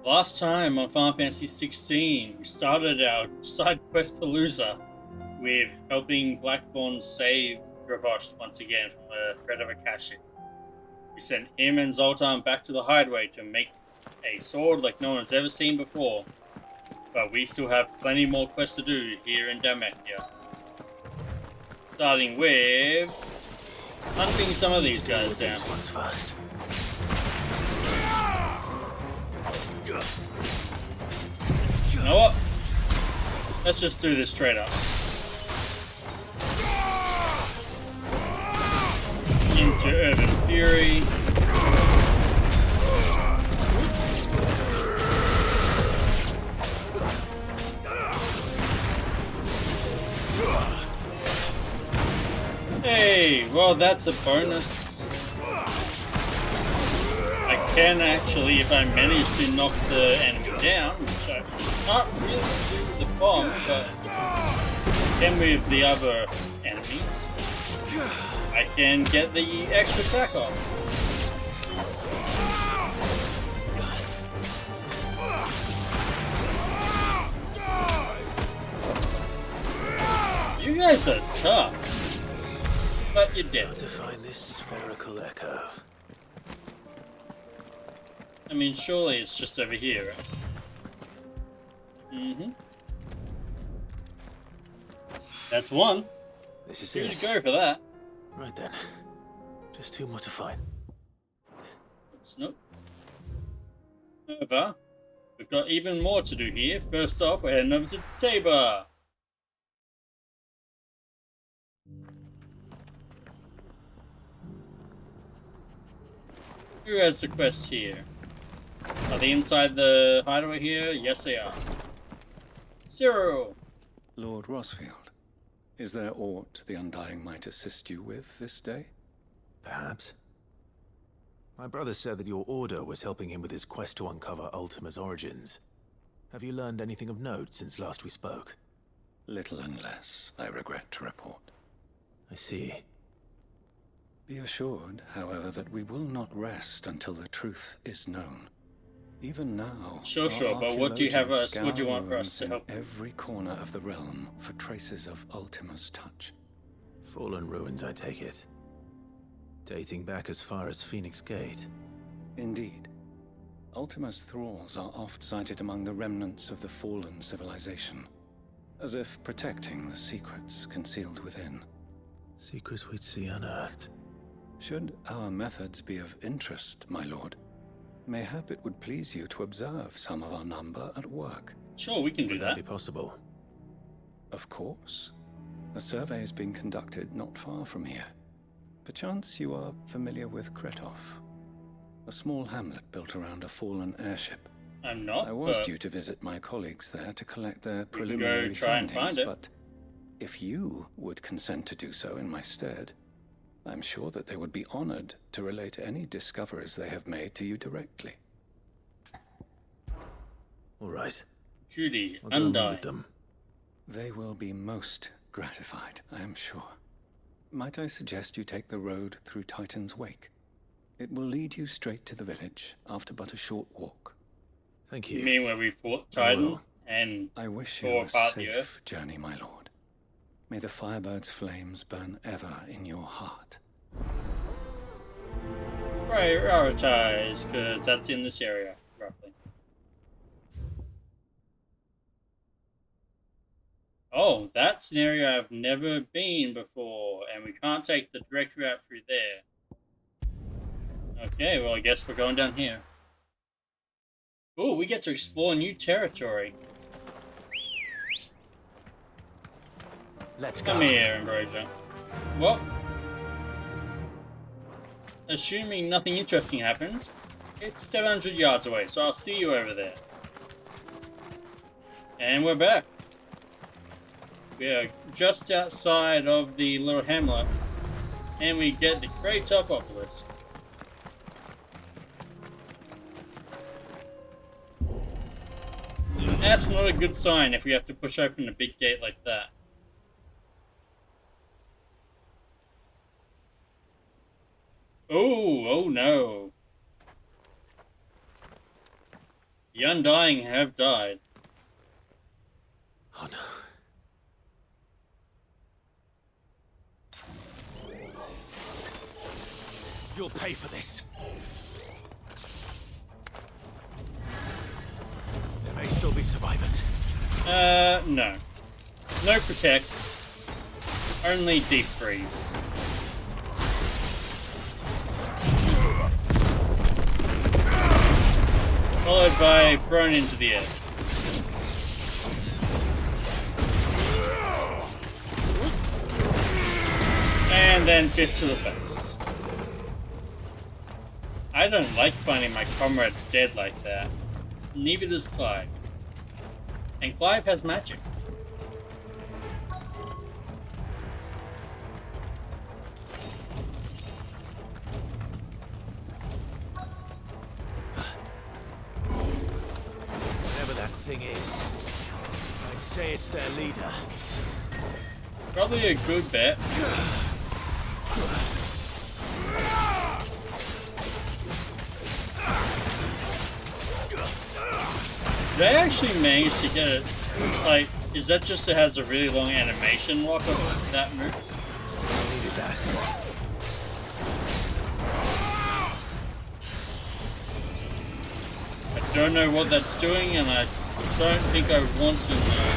Last time on Final Fantasy 16, we started our side quest Palooza with helping Blackthorn save Dravosh once again from the threat of Akashi. We sent him and Zoltan back to the hideaway to make a sword like no one has ever seen before. But we still have plenty more quests to do here in Dalmatia. Starting with hunting some of these guys down. These ones first. You know what? Let's just do this straight up. Into Urban Fury. Hey, well that's a bonus. I can actually, if I manage to knock the enemy down, which I can't really do with the bomb, but can with the other enemies, I can get the extra attack off. You guys are tough. But you're dead. How to find this spherical echo? I mean, surely it's just over here, right? Mm-hmm. That's one. This is Here it. to go for that. Right then. Just two more to find. Nope. However, we've got even more to do here. First off, we're heading over to Tabor. Who has the quest here? Are they inside the hideaway here? Yes, they are. Cyril! Lord Rossfield, is there aught the Undying might assist you with this day? Perhaps. My brother said that your order was helping him with his quest to uncover Ultima's origins. Have you learned anything of note since last we spoke? Little and less, I regret to report. I see. Be assured, however, that we will not rest until the truth is known. Even now, Sure, but what do you have us? What do you want for us to help? Every corner of the realm for traces of Ultima's touch. Fallen ruins, I take it. Dating back as far as Phoenix Gate. Indeed. Ultima's thralls are oft sighted among the remnants of the fallen civilization, as if protecting the secrets concealed within. Secrets we'd see unearthed. Should our methods be of interest, my lord, mayhap it would please you to observe some of our number at work. Sure, we can do Would that. that be possible? Of course. A survey is being conducted not far from here. Perchance you are familiar with Kretov, a small hamlet built around a fallen airship. I'm not, I was but due to visit my colleagues there to collect their we can preliminary go try and findings, find it. but if you would consent to do so in my stead, I'm sure that they would be honored to relate any discoveries they have made to you directly. All right. Judy, I'll go and meet Undying. with them. They will be most gratified, I am sure. Might I suggest you take the road through Titan's Wake? It will lead you straight to the village after but a short walk. Thank You you. mean where we fought I Titan will. and I wish you tore a apart the safe earth? journey, my lord. May the Firebird's flames burn ever in your heart. Prioritize, because that's in this area, roughly. Oh, that's an area I've never been before, and we can't take the direct route through there. Okay, well I guess we're going down here. Oh, we get to explore new territory. Let's go. Come here, Ambrosia. Well, assuming nothing interesting happens, it's 700 yards away, so I'll see you over there. And we're back. We are just outside of the little hamlet, and we get the Great Topopolis. That's not a good sign if we have to push open a big gate like that. Oh no. The Undying have died. Oh no. You'll pay for this. There may still be survivors. No. No protect. Only deep freeze. Followed by thrown into the air. And then fist to the face. I don't like finding my comrades dead like that. Neither does Clive. And Clive has magic. Whatever that thing is, I'd say it's their leader. Probably a good bet. They actually managed to get it. Like, is that just it has a really long animation lock of that move? I needed that. I don't know what that's doing, and I don't think I want to know.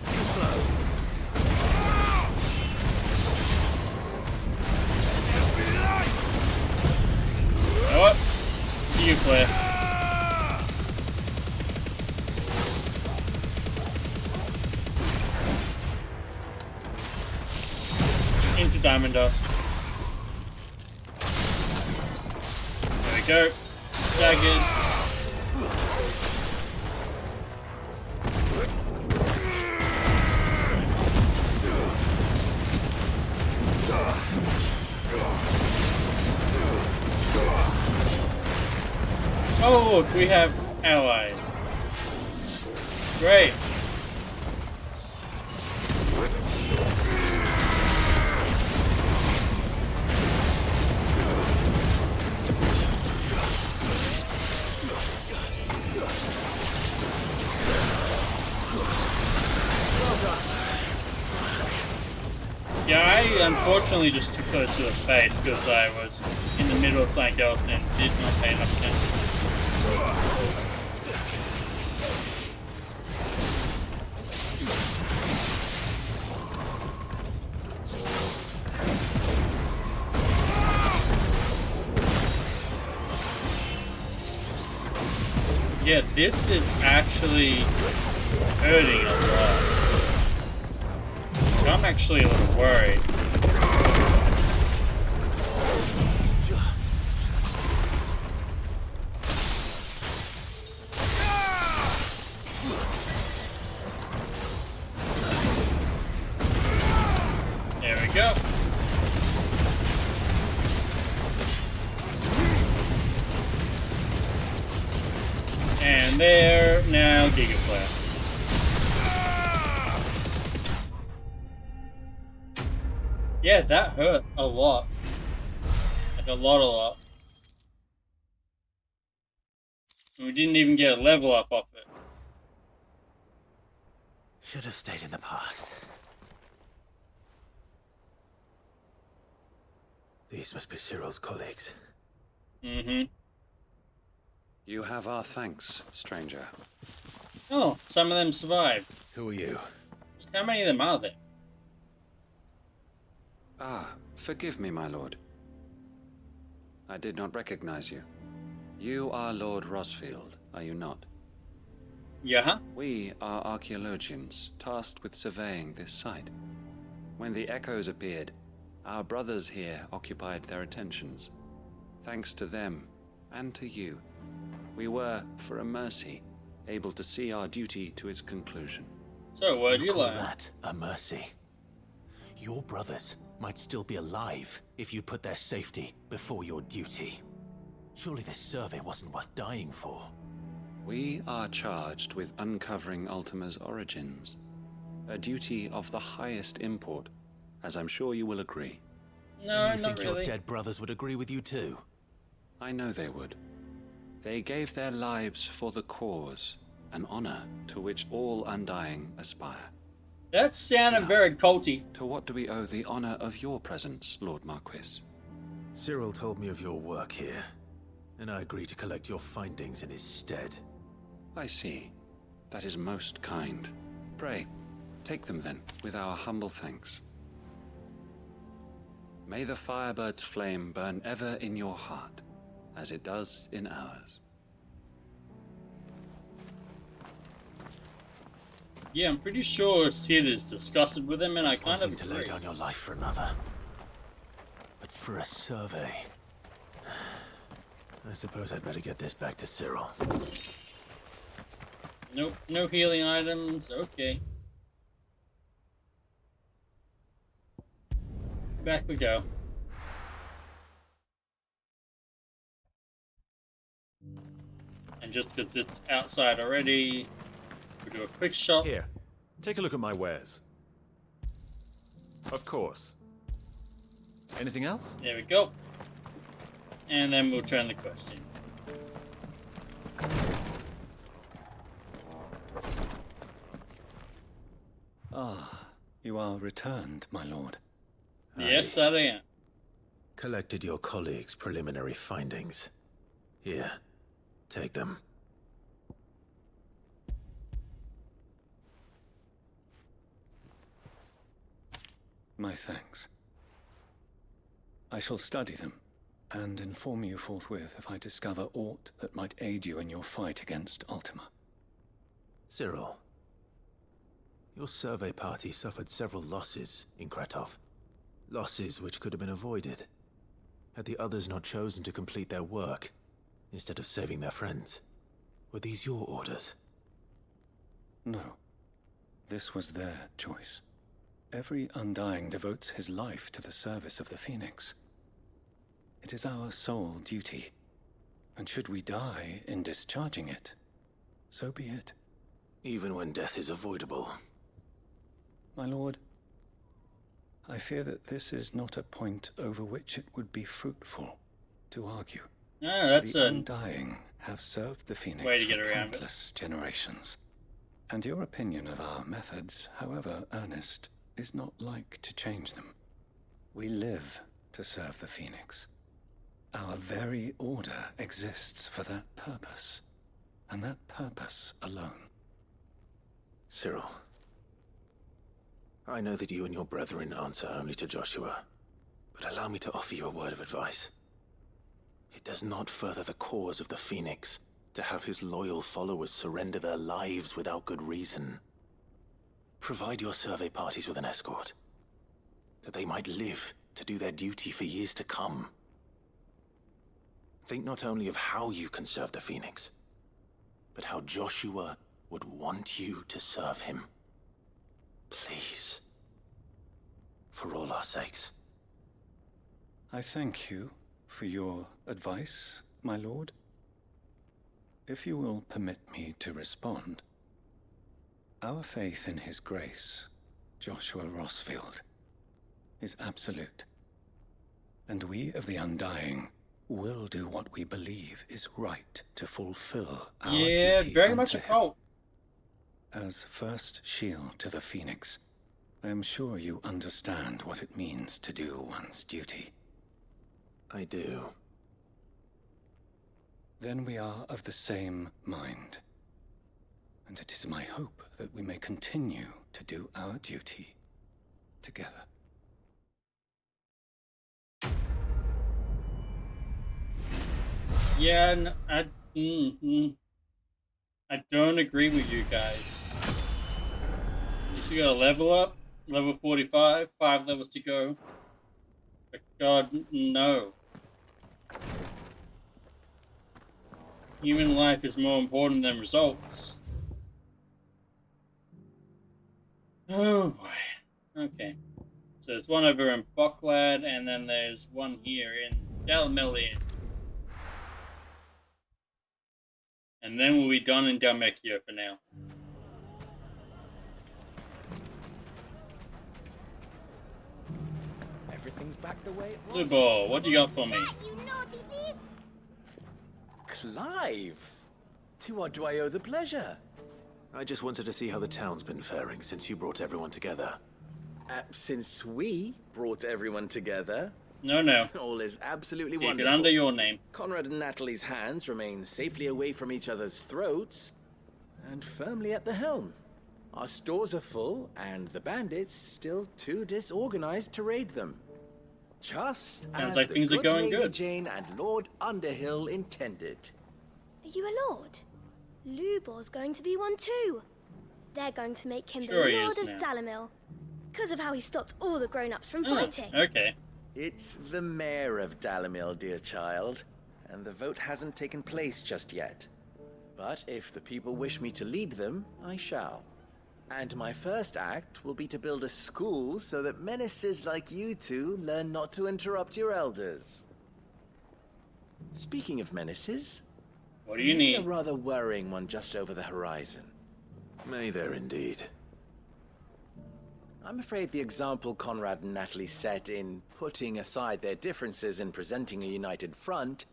Too slow. You know what? See you, Claire. Into Diamond Dust. There we go. Staggered. Oh look, we have allies. Great. Yeah, I unfortunately just took her to the face because I was in the middle of playing Delta and did not pay enough attention. Yeah, this is actually hurting a lot. I'm actually a little worried. There we go. And there, now Gigaflare. Yeah, that hurt a lot. Like a lot. And we didn't even get a level up off it. Should have stayed in the past. These must be Cyril's colleagues. Mm-hmm. You have our thanks, stranger. Oh, some of them survived. Who are you? Just how many of them are there? Ah, forgive me, my lord. I did not recognize you. You are Lord Rosfield, are you not? Yeah? We are archaeologians, tasked with surveying this site. When the echoes appeared, our brothers here occupied their attentions. Thanks to them, and to you, we were, for a mercy, able to see our duty to its conclusion. So, where'd you call learn? that a mercy? Your brothers might still be alive if you put their safety before your duty. Surely this survey wasn't worth dying for. We are charged with uncovering Ultima's origins. A duty of the highest import, as I'm sure you will agree. No, And you not think your really. dead brothers would agree with you too? I know they would. They gave their lives for the cause, an honor to which all Undying aspire. That sounded Now, very culty. To what do we owe the honor of your presence, Lord Marquis? Cyril told me of your work here, and I agreed to collect your findings in his stead. I see. That is most kind. Pray, take them then, with our humble thanks. May the Firebird's flame burn ever in your heart, as it does in ours. Yeah, I'm pretty sure Sid is disgusted with him, and I One kind thing of to lay agree. down your life for another. But for a survey... I suppose I'd better get this back to Cyril. Nope, no healing items. Okay. Back we go. And just because it's outside already, we do a quick shot. Here, take a look at my wares. Of course. Anything else? There we go. And then we'll turn the quest in. Ah, you are returned, my lord. Yes, that I am. Collected your colleagues' preliminary findings. Here, take them. My thanks. I shall study them, and inform you forthwith if I discover aught that might aid you in your fight against Ultima. Cyril, your survey party suffered several losses in Kretov. Losses which could have been avoided, had the others not chosen to complete their work, instead of saving their friends. Were these your orders? No. This was their choice. Every Undying devotes his life to the service of the Phoenix. It is our sole duty, and should we die in discharging it, so be it. Even when death is avoidable. My lord, I fear that this is not a point over which it would be fruitful to argue. No, that's The a Undying have served the Phoenix way to get for around it. countless generations. And your opinion of our methods, however earnest, is not like to change them. We live to serve the Phoenix. Our very order exists for that purpose, and that purpose alone. Cyril, I know that you and your brethren answer only to Joshua, but allow me to offer you a word of advice. It does not further the cause of the Phoenix to have his loyal followers surrender their lives without good reason. Provide your survey parties with an escort, that they might live to do their duty for years to come. Think not only of how you can serve the Phoenix, but how Joshua would want you to serve him. Please. For all our sakes. I thank you for your advice, my lord. If you will permit me to respond, our faith in his grace, Joshua Rossfield, is absolute. And we of the Undying will do what we believe is right to fulfill our duty very unto much a him. cult. As first shield to the Phoenix, I am sure you understand what it means to do one's duty. I do. Then we are of the same mind. And it is my hope that we may continue to do our duty together. Yeah, I don't agree with you guys. You gotta level up, level 45, 5 levels to go. But God, no. Human life is more important than results. Oh boy. Okay. So there's one over in Bocklad, and then there's one here in Dalmelian. And then we'll be done in Dalmecchia for now. things back the way it was. Lubor, what do you got for me? You naughty thief! Clive! To what do I owe the pleasure? I just wanted to see how the town's been faring since you brought everyone together. Since we brought everyone together, No. all is absolutely Keep it wonderful. under your name. Conrad and Natalie's hands remain safely away from each other's throats and firmly at the helm. Our stores are full, and the bandits still too disorganized to raid them. Just Sounds as like the things are good going Lady good. Jane and Lord Underhill intended. Are you a lord? Lubor's going to be one too. They're going to make him Sure he the Lord is of now. Dalamil. Because of how he stopped all the grown-ups from Oh, fighting. okay. It's the mayor of Dalamil, dear child, and the vote hasn't taken place just yet. But if the people wish me to lead them, I shall. And my first act will be to build a school so that menaces like you two learn not to interrupt your elders. Speaking of menaces, What do you maybe a need? rather worrying one just over the horizon. May there indeed. I'm afraid the example Conrad and Natalie set in putting aside their differences and presenting a united front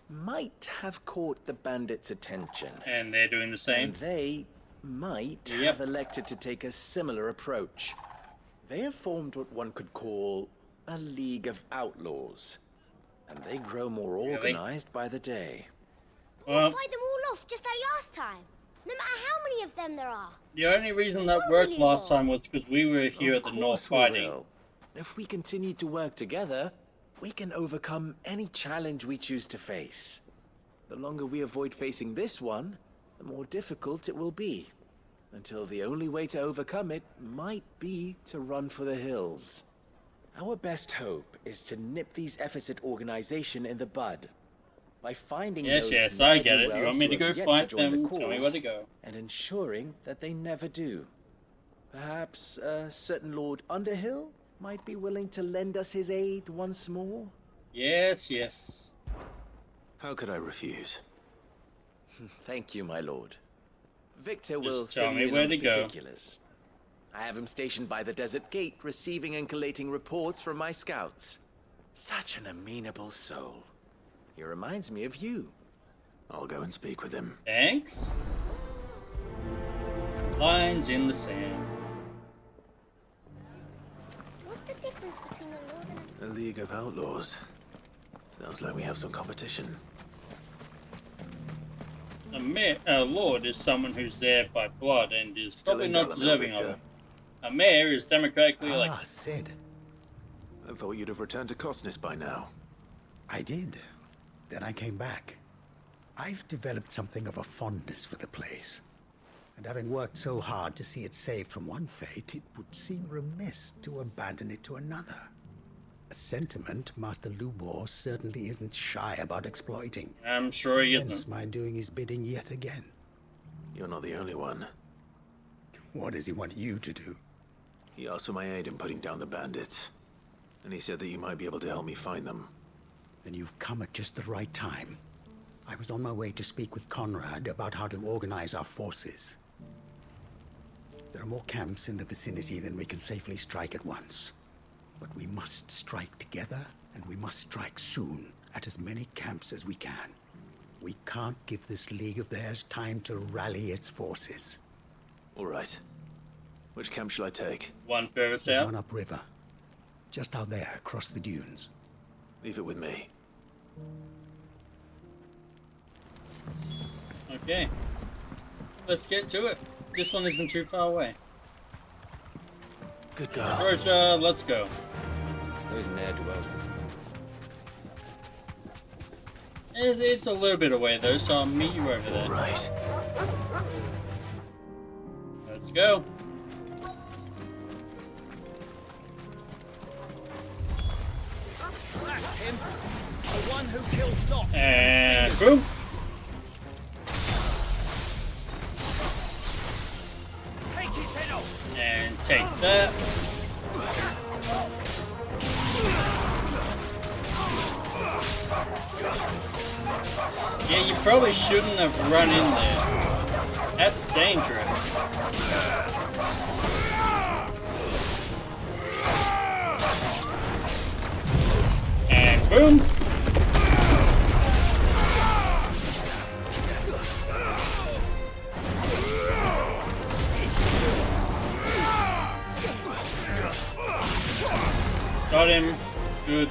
might have caught the bandits' attention. And they're doing the same. And they might Yep. have elected to take a similar approach. They have formed what one could call a League of Outlaws. And they grow more Really? organized by the day. We'll Well, fight them all off just like last time. No matter how many of them there are. the only reason that worked last time was because we were here at the north Of course we fighting. will. If we continue to work together, we can overcome any challenge we choose to face. The longer we avoid facing this one, the more difficult it will be. Until the only way to overcome it might be to run for the hills. Our best hope is to nip these efforts at organization in the bud. By finding Yes, those yes, I get it. You ne'er-do-wells want me to who go have yet fight join the them? Tell me cause, where to go. and ensuring that they never do. Perhaps a certain Lord Underhill might be willing to lend us his aid once more? Yes. How could I refuse? Thank you, my lord. Victor will tell fill me you in where on the to go. particulars. I have him stationed by the desert gate, receiving and collating reports from my scouts. Such an amenable soul. He reminds me of you. I'll go and speak with him. Thanks. Lines in the sand. What's the difference between a lord and A League of Outlaws. Sounds like we have some competition. A lord is someone who's there by blood and is Still probably in not Dalamil, deserving of Victor. it. A mayor is democratically elected. Sid. I thought you'd have returned to Cosnus by now. I did. Then I came back. I've developed something of a fondness for the place. And having worked so hard to see it saved from one fate, it would seem remiss to abandon it to another. A sentiment Master Lubor certainly isn't shy about exploiting. I'm sure he Hence isn't. my doing his bidding yet again. You're not the only one. What does he want you to do? He asked for my aid in putting down the bandits. And he said that you might be able to help me find them. Then you've come at just the right time. I was on my way to speak with Conrad about how to organize our forces. There are more camps in the vicinity than we can safely strike at once. But we must strike together, and we must strike soon at as many camps as we can. We can't give this league of theirs time to rally its forces. All right. Which camp shall I take? One further There's south. one upriver, just out there across the dunes. Leave it with me. Okay. Let's get to it. This one isn't too far away. Good God. Roger, let's go. Those ne'er-do-wells. It's a little bit away though, so I'll meet you over there. Right. Let's go. That's him. The one who killed Lot. And boom. Take his head off. And take that. Yeah, you probably shouldn't have run in there. That's dangerous. Boom! Got him. Good.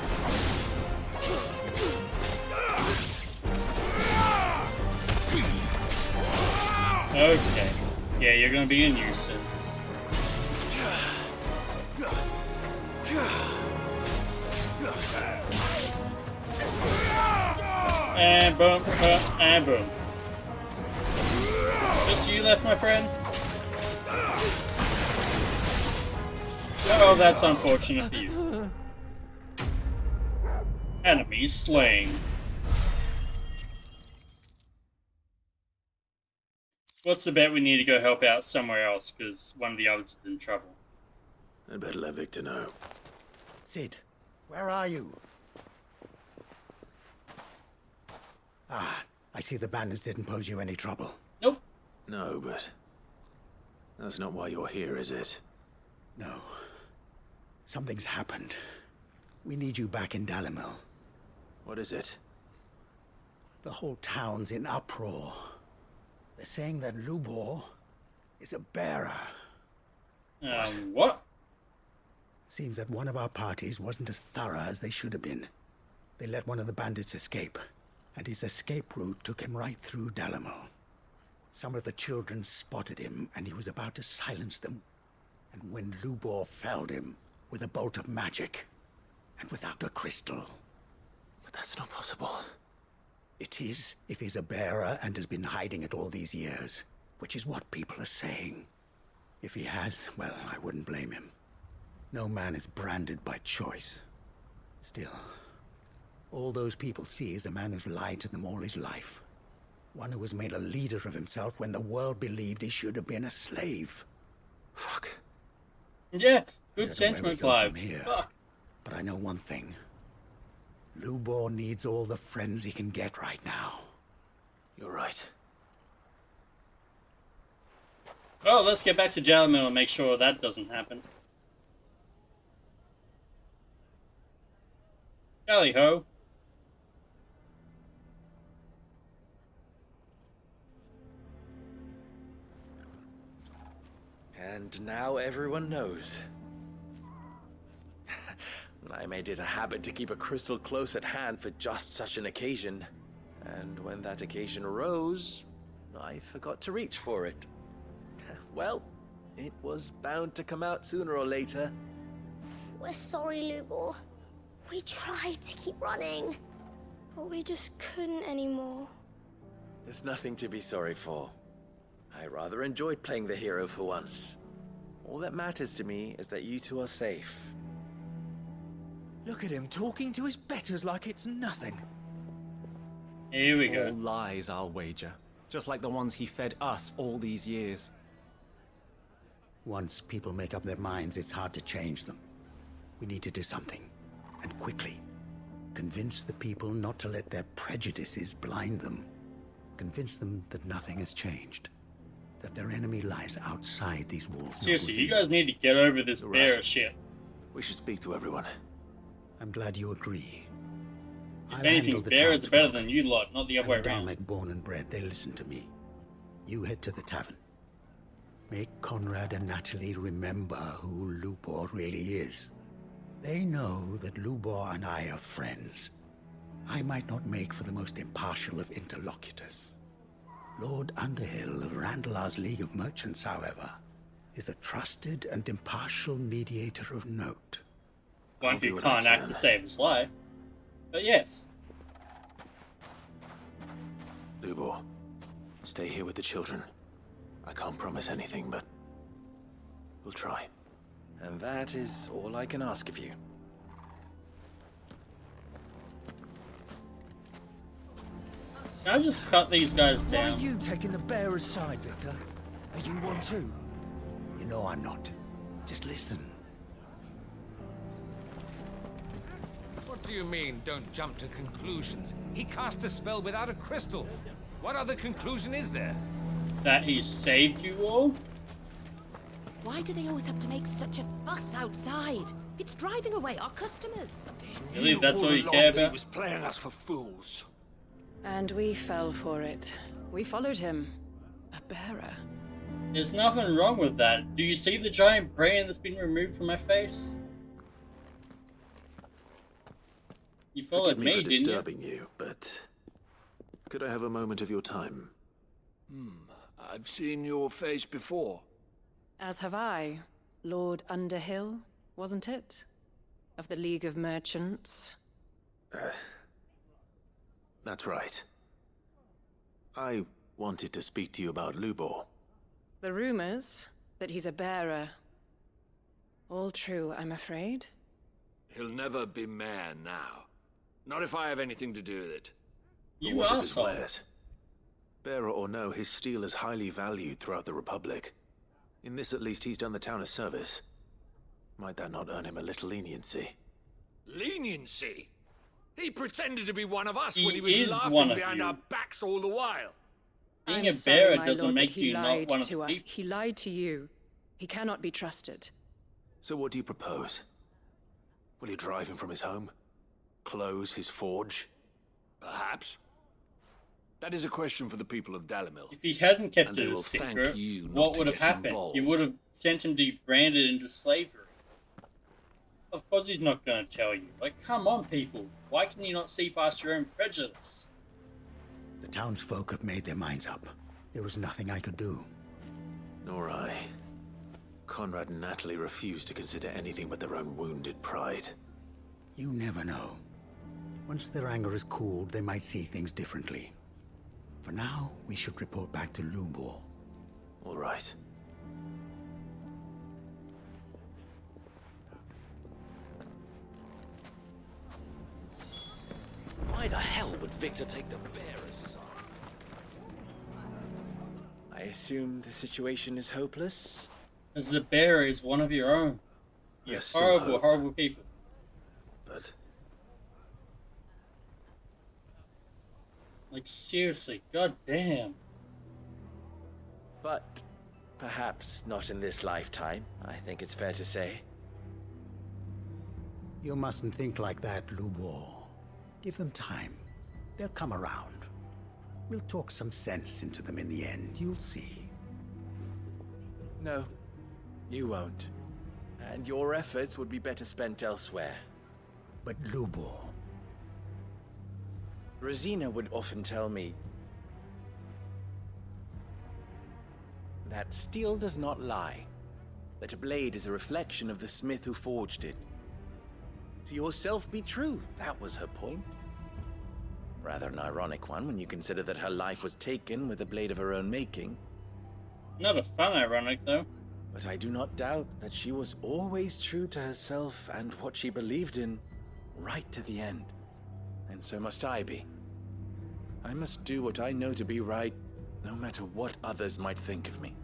Okay. Yeah, you're gonna be a nuisance. And boom, boom, and boom. Just you left, my friend? Oh, that's unfortunate for you. Enemy slain. What's the bet we need to go help out somewhere else, because one of the others is in trouble? I'd better let Victor know. Sid, where are you? Ah, I see the bandits didn't pose you any trouble. Nope. No, but that's not why you're here, is it? No. Something's happened. We need you back in Dalimil. What is it? The whole town's in uproar. They're saying that Lubor is a bearer. What? Seems that one of our parties wasn't as thorough as they should have been. They let one of the bandits escape, and his escape route took him right through Dalimil. Some of the children spotted him, and he was about to silence them. And when Lubor felled him with a bolt of magic, and without a crystal. But that's not possible. It is, if he's a bearer and has been hiding it all these years, which is what people are saying. If he has, well, I wouldn't blame him. No man is branded by choice. Still, all those people see is a man who's lied to them all his life. One who was made a leader of himself when the world believed he should have been a slave. Fuck. Yeah, good I don't know where we sentiment, go Clive. from here, Fuck. but I know one thing. Lubor needs all the friends he can get right now. You're right. Well, let's get back to Dalimil and make sure that doesn't happen. Tally ho. And now everyone knows. I made it a habit to keep a crystal close at hand for just such an occasion. And when that occasion arose, I forgot to reach for it. Well, it was bound to come out sooner or later. We're sorry, Lubor. We tried to keep running, but we just couldn't anymore. There's nothing to be sorry for. I rather enjoyed playing the hero for once. All that matters to me is that you two are safe. Look at him talking to his betters like it's nothing. Here we All go. lies, I'll wager. Just like the ones he fed us all these years. Once people make up their minds, it's hard to change them. We need to do something, and quickly. Convince the people not to let their prejudices blind them. Convince them that nothing has changed. That their enemy lies outside these walls. not Seriously, you within. guys need to get over this You're bear right. shit. We should speak to everyone. I'm glad you agree. If I'll anything, handle the bear is better townsfolk. than you lot, not the other way I'm a around. Dalmec born and bred. They listen to me. You head to the tavern. Make Conrad and Natalie remember who Lubor really is. They know that Lubor and I are friends. I might not make for the most impartial of interlocutors. Lord Underhill of Randalar's League of Merchants, however, is a trusted and impartial mediator of note. One I'll do who what I can't act can. to save his life. But yes. Lubor, stay here with the children. I can't promise anything, but we'll try. And that is all I can ask of you. Can I just cut these guys Why are down? you taking the bearer's side, Victor? Are you one too? You know I'm not. Just listen. What do you mean, don't jump to conclusions? He cast a spell without a crystal. What other conclusion is there? That he saved you all? Why do they always have to make such a fuss outside? It's driving away our customers. They Really, that's all you care about? He was playing us for fools. And we fell for it. We followed him. A bearer. There's nothing wrong with that. Do you see the giant brain that's been removed from my face? You followed Forgive me me, for didn't disturbing you, but could I have a moment of your time? I've seen your face before. As have I. Lord Underhill, wasn't it? Of the League of Merchants. That's right. I wanted to speak to you about Lubor. The rumors that he's a bearer. All true, I'm afraid. He'll never be mayor now. Not if I have anything to do with it. You What of his asshole. wares? Bearer or no, his steel is highly valued throughout the Republic. In this, at least, he's done the town a service. Might that not earn him a little leniency? Leniency? He pretended to be one of us He when he was is one laughing of behind you. our backs all the while. Being I'm a sorry, bearer my doesn't lord, make but he you not lied one of to the us. people. He lied to you. He cannot be trusted. So what do you propose? Will you drive him from his home? Close his forge? Perhaps. That is a question for the people of Dalimil. If he hadn't kept And it they a will thank secret, you not what to would have get happened? involved. You would have sent him to be branded into slavery. Of course he's not going to tell you. Like, come on, people. Why can you not see past your own prejudice? The townsfolk have made their minds up. There was nothing I could do. Nor I. Conrad and Natalie refused to consider anything but their own wounded pride. You never know. Once their anger is cooled, they might see things differently. For now, we should report back to Lubor. All right. Why the hell would Victor take the bearer's side? I assume the situation is hopeless? As the bearer is one of your own. Yes, still Horrible, hope, horrible people. but Like, seriously, god damn. But perhaps not in this lifetime, I think it's fair to say. You mustn't think like that, Lubor. Give them time. They'll come around. We'll talk some sense into them in the end, you'll see. No, you won't. And your efforts would be better spent elsewhere. But Lubor... Rosina would often tell me that steel does not lie, that a blade is a reflection of the smith who forged it. To yourself be true, that was her point. Rather an ironic one when you consider that her life was taken with a blade of her own making. Not a fun ironic, though. But I do not doubt that she was always true to herself and what she believed in, right to the end. And so must I be. I must do what I know to be right, no matter what others might think of me.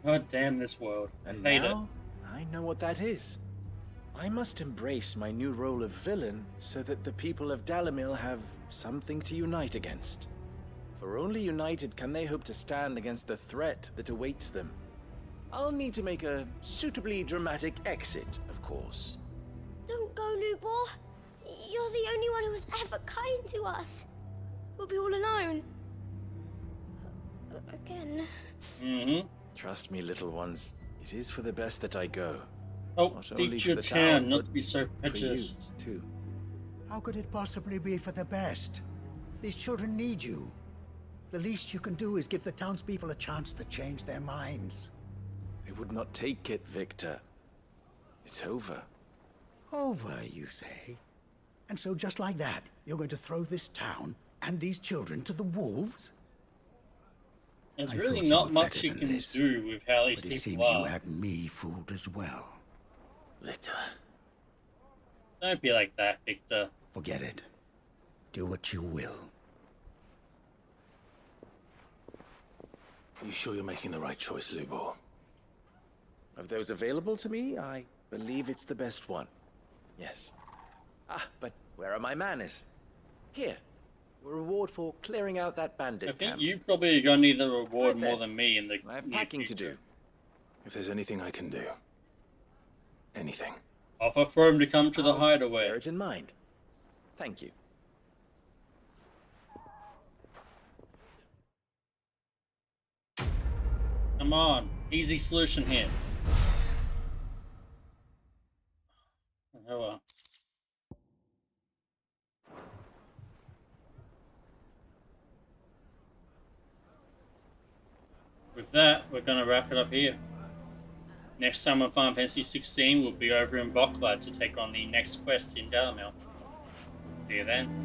God damn this world. And Hate now, I know what that is. I must embrace my new role of villain so that the people of Dalimil have something to unite against. For only united can they hope to stand against the threat that awaits them. I'll need to make a suitably dramatic exit, of course. Don't go, Lubor. You're the only one who was ever kind to us. We'll be all alone. Again. Mm-hmm. Trust me, little ones. It is for the best that I go. Oh, Not only teach for your the town town, not but to be so for you, prejudiced. too. How could it possibly be for the best? These children need you. The least you can do is give the townspeople a chance to change their minds. I would not take it, Victor. It's over. Over, you say? And so just like that, you're going to throw this town and these children to the wolves? There's I really thought you not were much better you than can this. do with how these But it people seems are. you had me fooled as well. Victor, Don't be like that, Victor. Forget it. Do what you will. you sure you're making the right choice, Lubor? Of those available to me, I believe it's the best one. Yes. Ah, but where are my manners? Here. A reward for clearing out that bandit I think camp. you probably are going to need the reward Right there. more than me in the I have near packing to future. do. If there's anything I can do, anything, Offer for him to come to the I'll hideaway. bear it in mind. Thank you. Come on, easy solution here. Oh well. With that, we're going to wrap it up here. Next time on Final Fantasy 16, we'll be over in Boklad to take on the next quest in Dalamil. See you then.